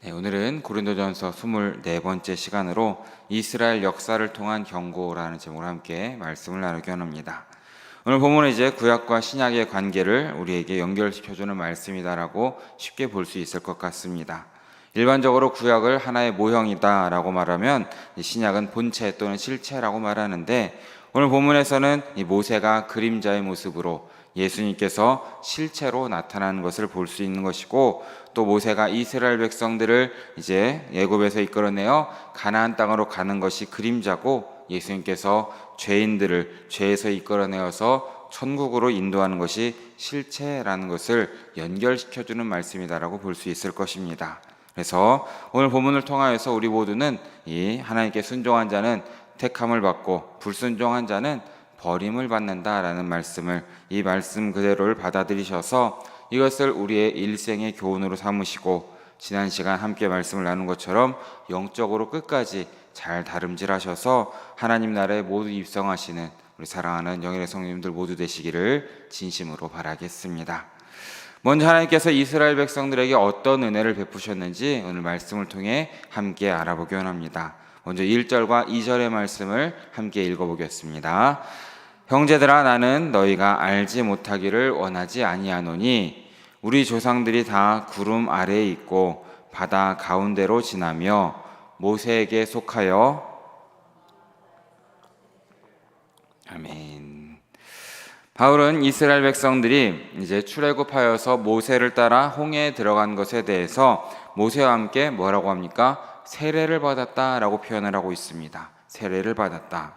네, 오늘은 고린도전서 24번째 시간으로 이스라엘 역사를 통한 경고라는 제목으로 함께 말씀을 나누기 원합니다. 오늘 본문은 이제 구약과 신약의 관계를 우리에게 연결시켜주는 말씀이다라고 쉽게 볼 수 있을 것 같습니다. 일반적으로 구약을 하나의 모형이다라고 말하면 신약은 본체 또는 실체라고 말하는데, 오늘 본문에서는 이 모세가 그림자의 모습으로 예수님께서 실체로 나타나는 것을 볼 수 있는 것이고, 또 모세가 이스라엘 백성들을 이제 애굽에서 이끌어내어 가나안 땅으로 가는 것이 그림자고, 예수님께서 죄인들을 죄에서 이끌어내어서 천국으로 인도하는 것이 실체라는 것을 연결시켜주는 말씀이다라고 볼 수 있을 것입니다. 그래서 오늘 본문을 통하여서 우리 모두는 이 하나님께 순종한 자는 택함을 받고 불순종한 자는 버림을 받는다라는 말씀을, 이 말씀 그대로를 받아들이셔서 이것을 우리의 일생의 교훈으로 삼으시고, 지난 시간 함께 말씀을 나눈 것처럼 영적으로 끝까지 잘 다름질하셔서 하나님 나라에 모두 입성하시는 우리 사랑하는 영일의 성도님들 모두 되시기를 진심으로 바라겠습니다. 먼저 하나님께서 이스라엘 백성들에게 어떤 은혜를 베푸셨는지 오늘 말씀을 통해 함께 알아보기 원합니다. 먼저 1절과 2절의 말씀을 함께 읽어보겠습니다. 형제들아, 나는 너희가 알지 못하기를 원하지 아니하노니 우리 조상들이 다 구름 아래에 있고 바다 가운데로 지나며 모세에게 속하여. 아멘. 바울은 이스라엘 백성들이 이제 출애굽하여서 모세를 따라 홍해에 들어간 것에 대해서 모세와 함께 뭐라고 합니까? 세례를 받았다라고 표현을 하고 있습니다. 세례를 받았다.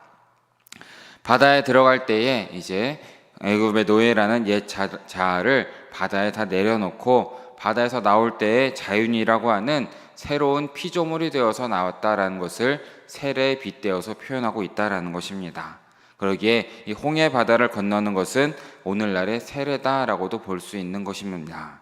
바다에 들어갈 때에 이제 애굽의 노예라는 옛 자아를 바다에 다 내려놓고 바다에서 나올 때에 자윤이라고 하는 새로운 피조물이 되어서 나왔다라는 것을 세례에 빗대어서 표현하고 있다라는 것입니다. 그러기에 이 홍해 바다를 건너는 것은 오늘날의 세례다라고도 볼 수 있는 것입니다.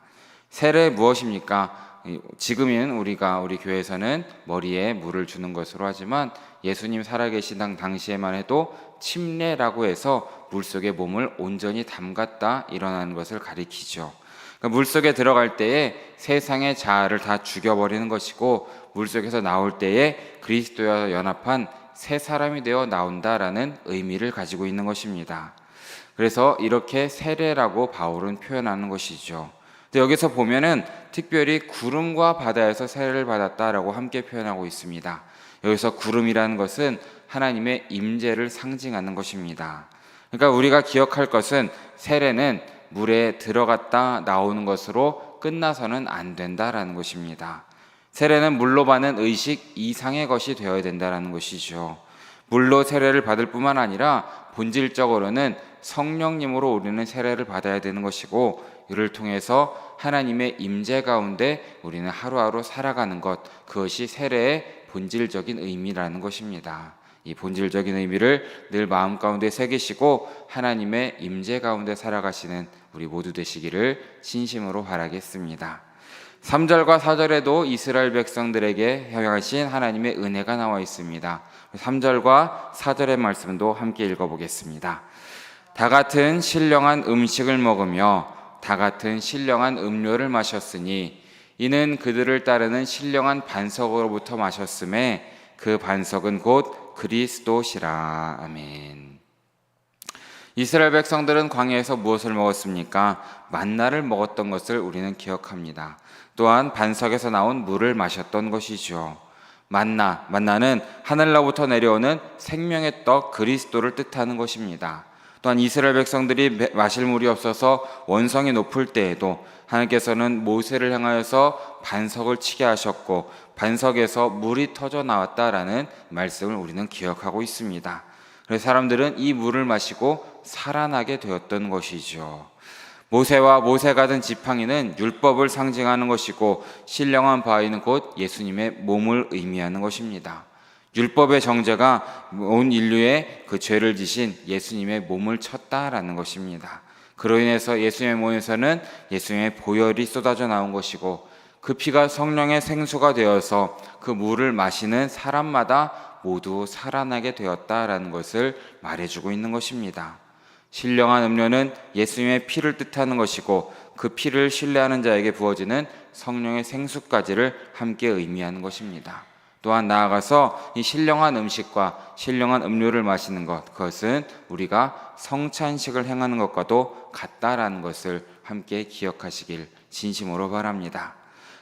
세례 무엇입니까? 지금은 우리 교회에서는 머리에 물을 주는 것으로 하지만 예수님 살아계신 당시에만 해도 침례라고 해서 물속에 몸을 온전히 담갔다 일어나는 것을 가리키죠. 그러니까 물속에 들어갈 때에 세상의 자아를 다 죽여버리는 것이고, 물속에서 나올 때에 그리스도와 연합한 새 사람이 되어 나온다라는 의미를 가지고 있는 것입니다. 그래서 이렇게 세례라고 바울은 표현하는 것이죠. 근데 여기서 보면은 특별히 구름과 바다에서 세례를 받았다라고 함께 표현하고 있습니다. 여기서 구름이라는 것은 하나님의 임재를 상징하는 것입니다. 그러니까 우리가 기억할 것은 세례는 물에 들어갔다 나오는 것으로 끝나서는 안 된다라는 것입니다. 세례는 물로 받는 의식 이상의 것이 되어야 된다는 것이죠. 물로 세례를 받을 뿐만 아니라 본질적으로는 성령님으로 우리는 세례를 받아야 되는 것이고, 이를 통해서 하나님의 임재 가운데 우리는 하루하루 살아가는 것, 그것이 세례의 본질적인 의미라는 것입니다. 이 본질적인 의미를 늘 마음 가운데 새기시고 하나님의 임재 가운데 살아가시는 우리 모두 되시기를 진심으로 바라겠습니다. 3절과 4절에도 이스라엘 백성들에게 허용하신 하나님의 은혜가 나와 있습니다. 3절과 4절의 말씀도 함께 읽어보겠습니다. 다 같은 신령한 음식을 먹으며 다 같은 신령한 음료를 마셨으니 이는 그들을 따르는 신령한 반석으로부터 마셨음에 그 반석은 곧 그리스도시라. 아멘. 이스라엘 백성들은 광야에서 무엇을 먹었습니까? 만나를 먹었던 것을 우리는 기억합니다. 또한 반석에서 나온 물을 마셨던 것이죠. 만나는 하늘로부터 내려오는 생명의 떡 그리스도를 뜻하는 것입니다. 또한 이스라엘 백성들이 마실 물이 없어서 원성이 높을 때에도 하나님께서는 모세를 향하여서 반석을 치게 하셨고 반석에서 물이 터져 나왔다라는 말씀을 우리는 기억하고 있습니다. 그래서 사람들은 이 물을 마시고 살아나게 되었던 것이죠. 모세와 모세가 든 지팡이는 율법을 상징하는 것이고, 신령한 바위는 곧 예수님의 몸을 의미하는 것입니다. 율법의 정죄가 온 인류의 그 죄를 지신 예수님의 몸을 쳤다라는 것입니다. 그로 인해서 예수님의 몸에서는 예수님의 보혈이 쏟아져 나온 것이고, 그 피가 성령의 생수가 되어서 그 물을 마시는 사람마다 모두 살아나게 되었다라는 것을 말해주고 있는 것입니다. 신령한 음료는 예수님의 피를 뜻하는 것이고, 그 피를 신뢰하는 자에게 부어지는 성령의 생수까지를 함께 의미하는 것입니다. 또한 나아가서 이 신령한 음식과 신령한 음료를 마시는 것, 그것은 우리가 성찬식을 행하는 것과도 같다라는 것을 함께 기억하시길 진심으로 바랍니다.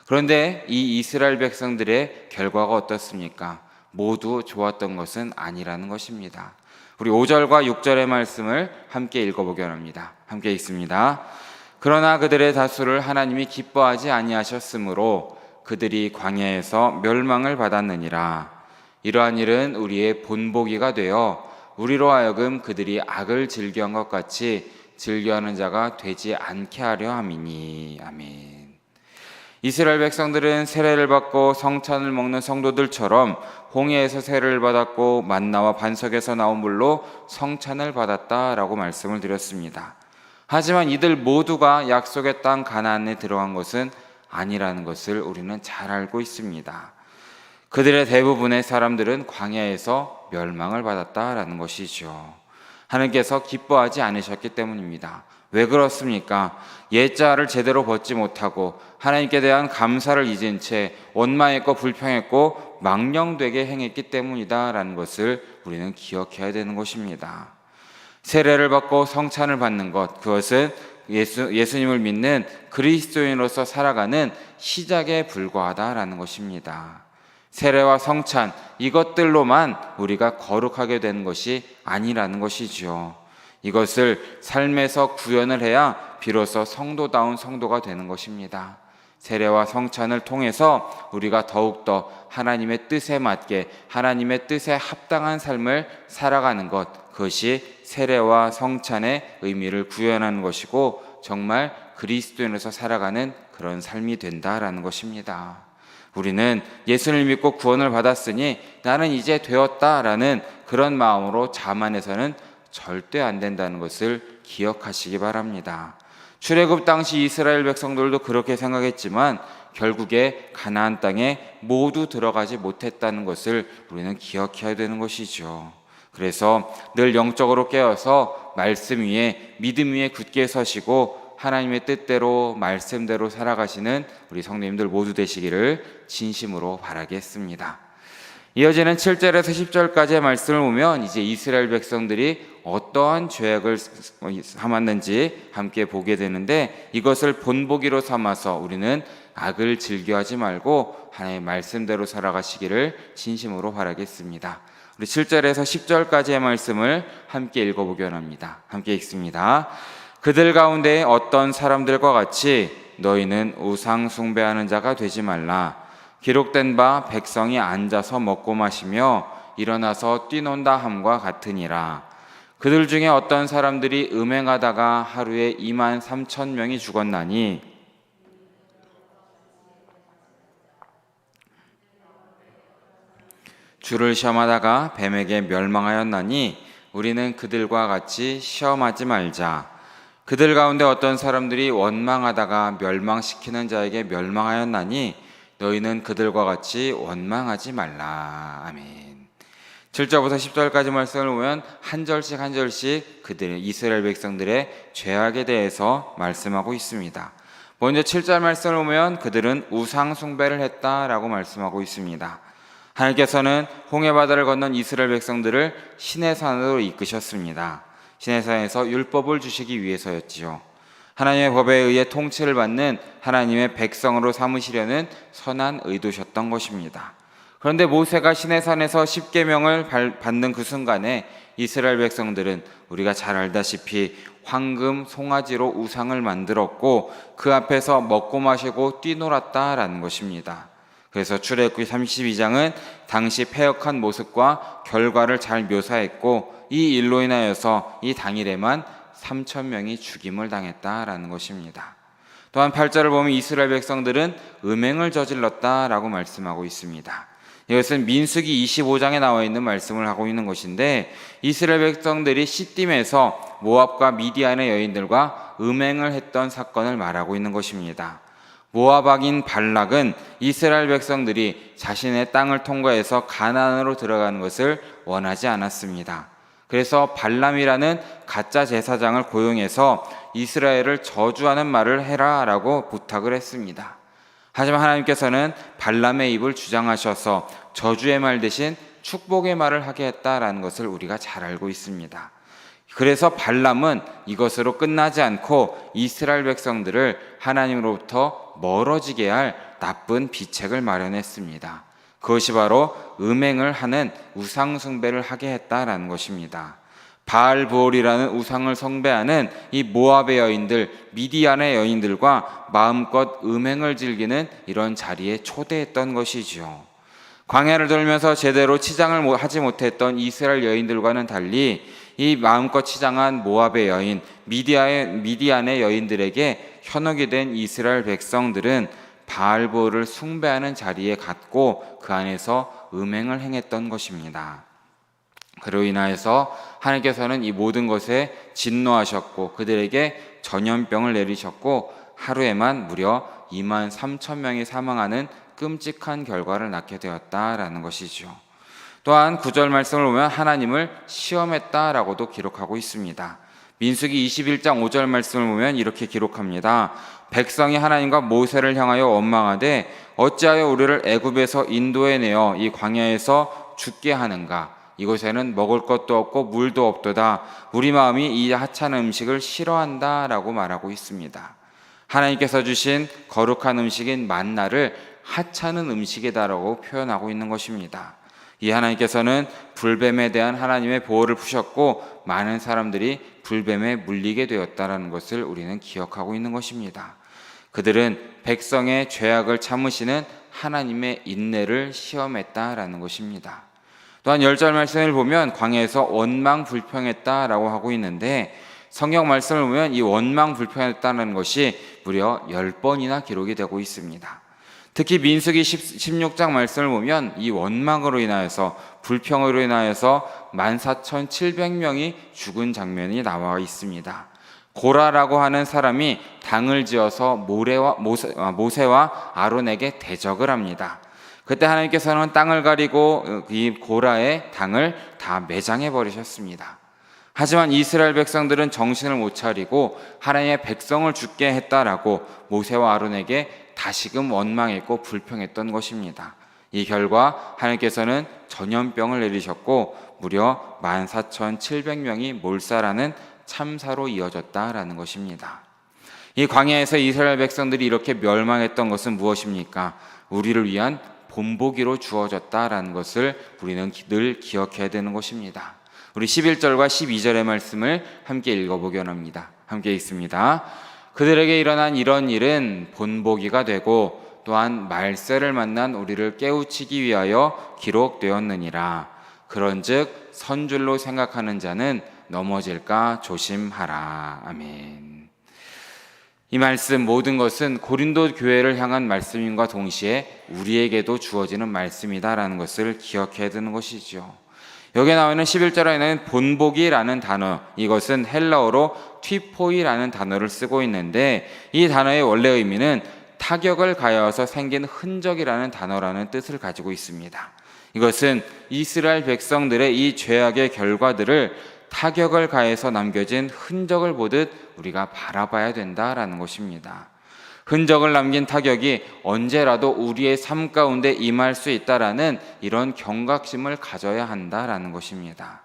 그런데 이 이스라엘 백성들의 결과가 어떻습니까? 모두 좋았던 것은 아니라는 것입니다. 우리 5절과 6절의 말씀을 함께 읽어보기 원합니다. 함께 읽습니다. 그러나 그들의 다수를 하나님이 기뻐하지 아니하셨으므로 그들이 광야에서 멸망을 받았느니라. 이러한 일은 우리의 본보기가 되어 우리로 하여금 그들이 악을 즐겨한 것 같이 즐겨하는 자가 되지 않게 하려 함이니. 아멘. 이스라엘 백성들은 세례를 받고 성찬을 먹는 성도들처럼 홍해에서 세례를 받았고 만나와 반석에서 나온 물로 성찬을 받았다라고 말씀을 드렸습니다. 하지만 이들 모두가 약속의 땅 가나안에 들어간 것은 아니라는 것을 우리는 잘 알고 있습니다. 그들의 대부분의 사람들은 광야에서 멸망을 받았다라는 것이죠. 하나님께서 기뻐하지 않으셨기 때문입니다. 왜 그렇습니까? 옛자를 제대로 벗지 못하고 하나님께 대한 감사를 잊은 채 원망했고 불평했고 망령되게 행했기 때문이다라는 것을 우리는 기억해야 되는 것입니다. 세례를 받고 성찬을 받는 것, 그것은 예수님을 믿는 그리스도인으로서 살아가는 시작에 불과하다라는 것입니다. 세례와 성찬, 이것들로만 우리가 거룩하게 되는 것이 아니라는 것이죠. 이것을 삶에서 구현을 해야 비로소 성도다운 성도가 되는 것입니다. 세례와 성찬을 통해서 우리가 더욱더 하나님의 뜻에 맞게 하나님의 뜻에 합당한 삶을 살아가는 것, 그것이 세례와 성찬의 의미를 구현하는 것이고 정말 그리스도인으로서 살아가는 그런 삶이 된다라는 것입니다. 우리는 예수를 믿고 구원을 받았으니 나는 이제 되었다라는 그런 마음으로 자만해서는 절대 안 된다는 것을 기억하시기 바랍니다. 출애굽 당시 이스라엘 백성들도 그렇게 생각했지만 결국에 가나안 땅에 모두 들어가지 못했다는 것을 우리는 기억해야 되는 것이죠. 그래서 늘 영적으로 깨어서 말씀 위에 믿음 위에 굳게 서시고 하나님의 뜻대로 말씀대로 살아가시는 우리 성도님들 모두 되시기를 진심으로 바라겠습니다. 이어지는 7절에서 10절까지의 말씀을 보면 이제 이스라엘 백성들이 어떠한 죄악을 삼았는지 함께 보게 되는데 이것을 본보기로 삼아서 우리는 악을 즐겨하지 말고 하나님의 말씀대로 살아가시기를 진심으로 바라겠습니다. 우리 7절에서 10절까지의 말씀을 함께 읽어보기 원합니다. 함께 읽습니다. 그들 가운데 어떤 사람들과 같이 너희는 우상 숭배하는 자가 되지 말라. 기록된 바 백성이 앉아서 먹고 마시며 일어나서 뛰논다 함과 같으니라. 그들 중에 어떤 사람들이 음행하다가 하루에 23,000명이 죽었나니 주를 시험하다가 뱀에게 멸망하였나니 우리는 그들과 같이 시험하지 말자. 그들 가운데 어떤 사람들이 원망하다가 멸망시키는 자에게 멸망하였나니 너희는 그들과 같이 원망하지 말라. 아멘. 7절부터 10절까지 말씀을 보면 한 절씩 한 절씩 그들 이스라엘 백성들의 죄악에 대해서 말씀하고 있습니다. 먼저 7절 말씀을 보면 그들은 우상 숭배를 했다라고 말씀하고 있습니다. 하나님께서는 홍해바다를 건넌 이스라엘 백성들을 시내산으로 이끄셨습니다. 시내산에서 율법을 주시기 위해서였지요. 하나님의 법에 의해 통치를 받는 하나님의 백성으로 삼으시려는 선한 의도셨던 것입니다. 그런데 모세가 시내산에서 십계명을 받는 그 순간에 이스라엘 백성들은 우리가 잘 알다시피 황금, 송아지로 우상을 만들었고 그 앞에서 먹고 마시고 뛰놀았다라는 것입니다. 그래서 출애굽기 32장은 당시 패역한 모습과 결과를 잘 묘사했고 이 일로 인하여서 이 당일에만 3,000명이 죽임을 당했다라는 것입니다. 또한 8절을 보면 이스라엘 백성들은 음행을 저질렀다라고 말씀하고 있습니다. 이것은 민수기 25장에 나와 있는 말씀을 하고 있는 것인데 이스라엘 백성들이 시딤에서 모압과 미디안의 여인들과 음행을 했던 사건을 말하고 있는 것입니다. 모압 왕인 발락은 이스라엘 백성들이 자신의 땅을 통과해서 가나안으로 들어가는 것을 원하지 않았습니다. 그래서 발람이라는 가짜 제사장을 고용해서 이스라엘을 저주하는 말을 해라 라고 부탁을 했습니다. 하지만 하나님께서는 발람의 입을 주장하셔서 저주의 말 대신 축복의 말을 하게 했다라는 것을 우리가 잘 알고 있습니다. 그래서 발람은 이것으로 끝나지 않고 이스라엘 백성들을 하나님으로부터 멀어지게 할 나쁜 비책을 마련했습니다. 그것이 바로 음행을 하는 우상 숭배를 하게 했다라는 것입니다. 바알브올이라는 우상을 숭배하는 이 모압의 여인들, 미디안의 여인들과 마음껏 음행을 즐기는 이런 자리에 초대했던 것이지요. 광야를 돌면서 제대로 치장을 하지 못했던 이스라엘 여인들과는 달리 이 마음껏 치장한 모압의 여인, 미디안의 여인들에게 현혹이 된 이스라엘 백성들은 바알브올을 숭배하는 자리에 갔고 그 안에서 음행을 행했던 것입니다. 그로 인하여서 하나님께서는 이 모든 것에 진노하셨고 그들에게 전염병을 내리셨고 하루에만 무려 2만 3천 명이 사망하는 끔찍한 결과를 낳게 되었다라는 것이죠. 또한 9절 말씀을 보면 하나님을 시험했다라고도 기록하고 있습니다. 민수기 21장 5절 말씀을 보면 이렇게 기록합니다. 백성이 하나님과 모세를 향하여 원망하되 어찌하여 우리를 애굽에서 인도해내어 이 광야에서 죽게 하는가? 이곳에는 먹을 것도 없고 물도 없도다. 우리 마음이 이 하찮은 음식을 싫어한다 라고 말하고 있습니다. 하나님께서 주신 거룩한 음식인 만나를 하찮은 음식이다라고 표현하고 있는 것입니다. 이 하나님께서는 불뱀에 대한 하나님의 보호를 푸셨고 많은 사람들이 불뱀에 물리게 되었다는 것을 우리는 기억하고 있는 것입니다. 그들은 백성의 죄악을 참으시는 하나님의 인내를 시험했다라는 것입니다. 또한 10절 말씀을 보면 광야에서 원망불평했다라고 하고 있는데 성경 말씀을 보면 이 원망불평했다는 것이 무려 10번이나 기록이 되고 있습니다. 특히 민수기 16장 말씀을 보면 이 원망으로 인하여서 불평으로 인하여서 14,700명이 죽은 장면이 나와 있습니다. 고라라고 하는 사람이 당을 지어서 모세와 아론에게 대적을 합니다. 그때 하나님께서는 땅을 가리고 이 고라의 당을 다 매장해 버리셨습니다. 하지만 이스라엘 백성들은 정신을 못 차리고 하나님의 백성을 죽게 했다라고 모세와 아론에게 다시금 원망했고 불평했던 것입니다. 이 결과 하나님께서는 전염병을 내리셨고 무려 14,700명이 몰살하는 참사로 이어졌다라는 것입니다. 이 광야에서 이스라엘 백성들이 이렇게 멸망했던 것은 무엇입니까? 우리를 위한 본보기로 주어졌다라는 것을 우리는 늘 기억해야 되는 것입니다. 우리 11절과 12절의 말씀을 함께 읽어보기 원합니다. 함께 읽습니다. 그들에게 일어난 이런 일은 본보기가 되고 또한 말세를 만난 우리를 깨우치기 위하여 기록되었느니라. 그런즉 선줄로 생각하는 자는 넘어질까 조심하라. 아멘. 이 말씀 모든 것은 고린도 교회를 향한 말씀임과 동시에 우리에게도 주어지는 말씀이다라는 것을 기억해야 되는 것이죠. 여기에 나와 있는 11절에는 본보기라는 단어, 이것은 헬라어로 튀포이라는 단어를 쓰고 있는데 이 단어의 원래 의미는 타격을 가하여서 생긴 흔적이라는 단어라는 뜻을 가지고 있습니다. 이것은 이스라엘 백성들의 이 죄악의 결과들을 타격을 가해서 남겨진 흔적을 보듯 우리가 바라봐야 된다라는 것입니다. 흔적을 남긴 타격이 언제라도 우리의 삶 가운데 임할 수 있다라는 이런 경각심을 가져야 한다라는 것입니다.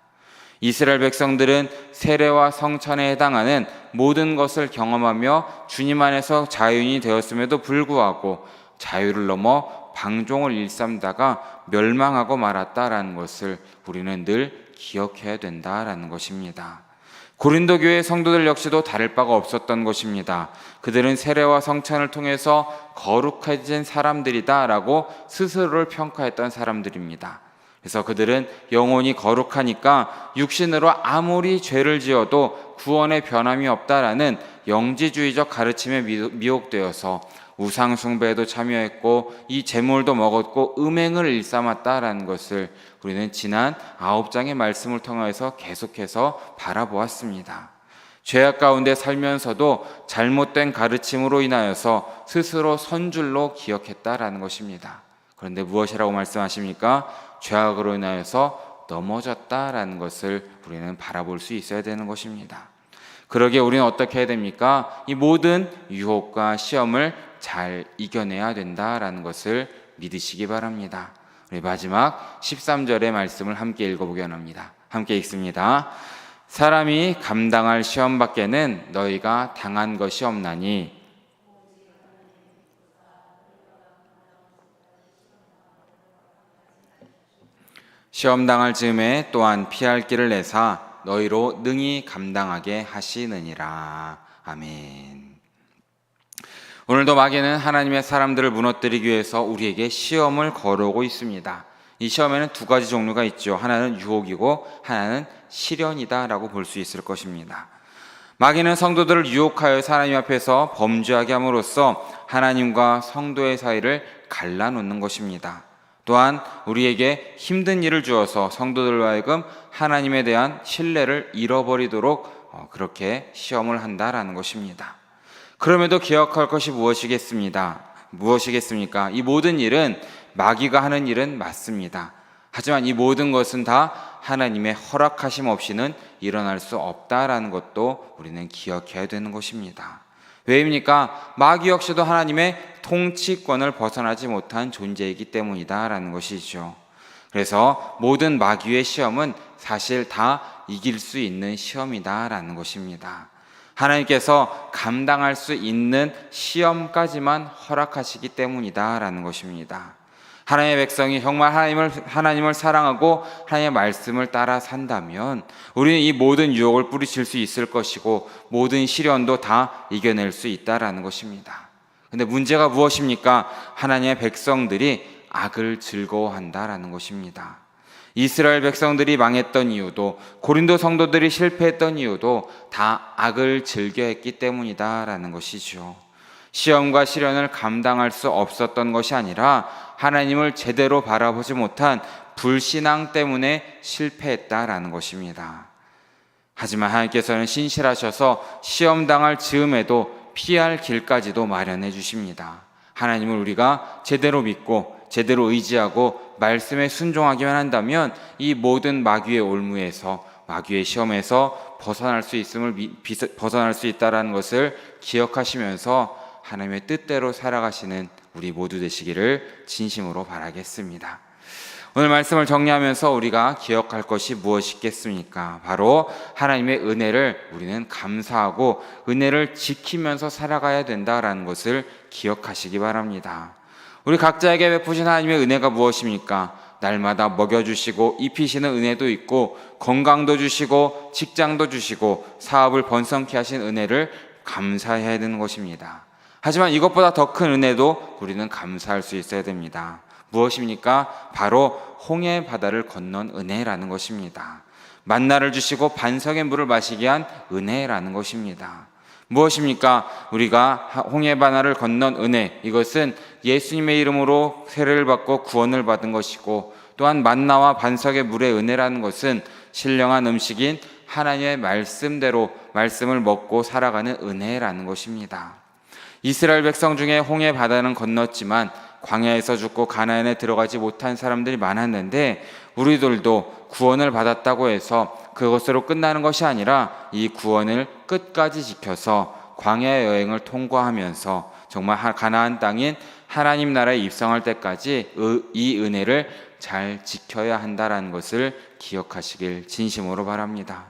이스라엘 백성들은 세례와 성찬에 해당하는 모든 것을 경험하며 주님 안에서 자유인이 되었음에도 불구하고 자유를 넘어 방종을 일삼다가 멸망하고 말았다라는 것을 우리는 늘 기억해야 된다라는 것입니다. 고린도 교회 성도들 역시도 다를 바가 없었던 것입니다. 그들은 세례와 성찬을 통해서 거룩해진 사람들이다라고 스스로를 평가했던 사람들입니다. 그래서 그들은 영혼이 거룩하니까 육신으로 아무리 죄를 지어도 구원의 변함이 없다라는 영지주의적 가르침에 미혹되어서 우상 숭배에도 참여했고 이 제물도 먹었고 음행을 일삼았다라는 것을 우리는 지난 9장의 말씀을 통해서 계속해서 바라보았습니다. 죄악 가운데 살면서도 잘못된 가르침으로 인하여서 스스로 선줄로 기억했다라는 것입니다. 그런데 무엇이라고 말씀하십니까? 죄악으로 인하여서 넘어졌다라는 것을 우리는 바라볼 수 있어야 되는 것입니다. 그러기에 우리는 어떻게 해야 됩니까? 이 모든 유혹과 시험을 잘 이겨내야 된다라는 것을 믿으시기 바랍니다. 우리 마지막 13절의 말씀을 함께 읽어보기 원합니다. 함께 읽습니다. 사람이 감당할 시험 밖에는 너희가 당한 것이 없나니 시험 당할 즈음에 또한 피할 길을 내사 너희로 능히 감당하게 하시느니라. 아멘. 오늘도 마귀는 하나님의 사람들을 무너뜨리기 위해서 우리에게 시험을 걸어오고 있습니다. 이 시험에는 두 가지 종류가 있죠. 하나는 유혹이고 하나는 시련이다라고 볼 수 있을 것입니다. 마귀는 성도들을 유혹하여 하나님 앞에서 범죄하게 함으로써 하나님과 성도의 사이를 갈라놓는 것입니다. 또한 우리에게 힘든 일을 주어서 성도들로 하여금 하나님에 대한 신뢰를 잃어버리도록 그렇게 시험을 한다라는 것입니다. 그럼에도 기억할 것이 무엇이겠습니까? 이 모든 일은 마귀가 하는 일은 맞습니다. 하지만 이 모든 것은 다 하나님의 허락하심 없이는 일어날 수 없다라는 것도 우리는 기억해야 되는 것입니다. 왜입니까? 마귀 역시도 하나님의 통치권을 벗어나지 못한 존재이기 때문이다라는 것이죠. 그래서 모든 마귀의 시험은 사실 다 이길 수 있는 시험이다라는 것입니다. 하나님께서 감당할 수 있는 시험까지만 허락하시기 때문이다라는 것입니다. 하나님의 백성이 정말 하나님을 사랑하고 하나님의 말씀을 따라 산다면 우리는 이 모든 유혹을 뿌리칠 수 있을 것이고 모든 시련도 다 이겨낼 수 있다라는 것입니다. 근데 문제가 무엇입니까? 하나님의 백성들이 악을 즐거워한다라는 것입니다. 이스라엘 백성들이 망했던 이유도 고린도 성도들이 실패했던 이유도 다 악을 즐겨했기 때문이다라는 것이죠. 시험과 시련을 감당할 수 없었던 것이 아니라 하나님을 제대로 바라보지 못한 불신앙 때문에 실패했다라는 것입니다. 하지만 하나님께서는 신실하셔서 시험 당할 즈음에도 피할 길까지도 마련해 주십니다. 하나님을 우리가 제대로 믿고 제대로 의지하고 말씀에 순종하기만 한다면 이 모든 마귀의 올무에서 마귀의 시험에서 벗어날 수 있다라는 것을 기억하시면서 하나님의 뜻대로 살아가시는 우리 모두 되시기를 진심으로 바라겠습니다. 오늘 말씀을 정리하면서 우리가 기억할 것이 무엇이겠습니까? 바로 하나님의 은혜를 우리는 감사하고 은혜를 지키면서 살아가야 된다라는 것을 기억하시기 바랍니다. 우리 각자에게 베푸신 하나님의 은혜가 무엇입니까? 날마다 먹여주시고 입히시는 은혜도 있고 건강도 주시고 직장도 주시고 사업을 번성케 하신 은혜를 감사해야 되는 것입니다. 하지만 이것보다 더 큰 은혜도 우리는 감사할 수 있어야 됩니다. 무엇입니까? 바로 홍해 바다를 건넌 은혜라는 것입니다. 만나를 주시고 반석의 물을 마시게 한 은혜라는 것입니다. 무엇입니까? 우리가 홍해 바다를 건넌 은혜, 이것은 예수님의 이름으로 세례를 받고 구원을 받은 것이고 또한 만나와 반석의 물의 은혜라는 것은 신령한 음식인 하나님의 말씀대로 말씀을 먹고 살아가는 은혜라는 것입니다. 이스라엘 백성 중에 홍해 바다는 건넜지만 광야에서 죽고 가나안에 들어가지 못한 사람들이 많았는데 우리들도 구원을 받았다고 해서 그것으로 끝나는 것이 아니라 이 구원을 끝까지 지켜서 광야 여행을 통과하면서 정말 가나안 땅인 하나님 나라에 입성할 때까지 이 은혜를 잘 지켜야 한다는 것을 기억하시길 진심으로 바랍니다.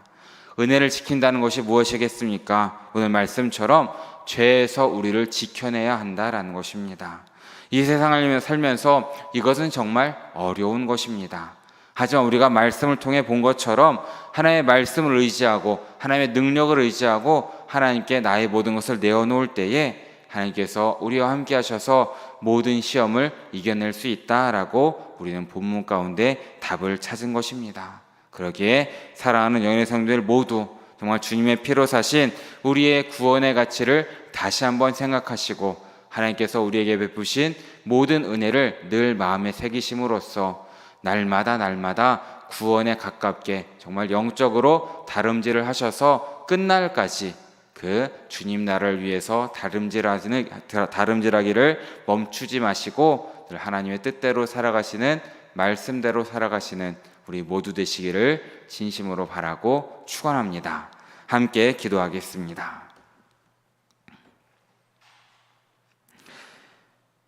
은혜를 지킨다는 것이 무엇이겠습니까? 오늘 말씀처럼 죄에서 우리를 지켜내야 한다는 것입니다. 이 세상을 살면서 이것은 정말 어려운 것입니다. 하지만 우리가 말씀을 통해 본 것처럼 하나님의 말씀을 의지하고 하나님의 능력을 의지하고 하나님께 나의 모든 것을 내어놓을 때에 하나님께서 우리와 함께 하셔서 모든 시험을 이겨낼 수 있다라고 우리는 본문 가운데 답을 찾은 것입니다. 그러기에 사랑하는 영혼의 성도들 모두 정말 주님의 피로 사신 우리의 구원의 가치를 다시 한번 생각하시고 하나님께서 우리에게 베푸신 모든 은혜를 늘 마음에 새기심으로써 날마다 구원에 가깝게 정말 영적으로 다름질을 하셔서 끝날까지 그 주님 나라를 위해서 다름질하기를 멈추지 마시고 늘 하나님의 뜻대로 살아가시는 말씀대로 살아가시는 우리 모두 되시기를 진심으로 바라고 축원합니다. 함께 기도하겠습니다.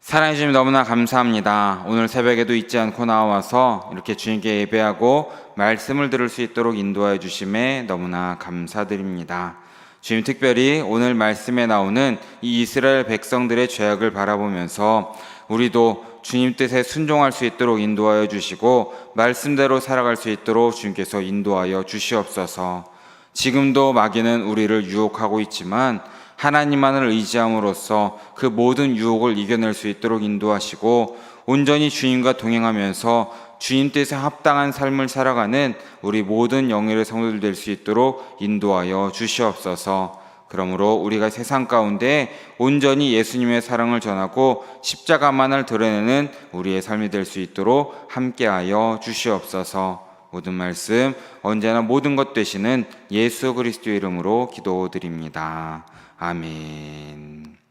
사랑해 주님 너무나 감사합니다. 오늘 새벽에도 잊지 않고 나와서 이렇게 주님께 예배하고 말씀을 들을 수 있도록 인도하여 주심에 너무나 감사드립니다. 주님, 특별히 오늘 말씀에 나오는 이 이스라엘 백성들의 죄악을 바라보면서 우리도 주님 뜻에 순종할 수 있도록 인도하여 주시고 말씀대로 살아갈 수 있도록 주님께서 인도하여 주시옵소서. 지금도 마귀는 우리를 유혹하고 있지만 하나님만을 의지함으로써 그 모든 유혹을 이겨낼 수 있도록 인도하시고 온전히 주님과 동행하면서 주님 뜻에 합당한 삶을 살아가는 우리 모든 영예의 성도들 될 수 있도록 인도하여 주시옵소서. 그러므로 우리가 세상 가운데 온전히 예수님의 사랑을 전하고 십자가만을 드러내는 우리의 삶이 될 수 있도록 함께하여 주시옵소서. 모든 말씀 언제나 모든 것 되시는 예수 그리스도의 이름으로 기도드립니다. 아멘.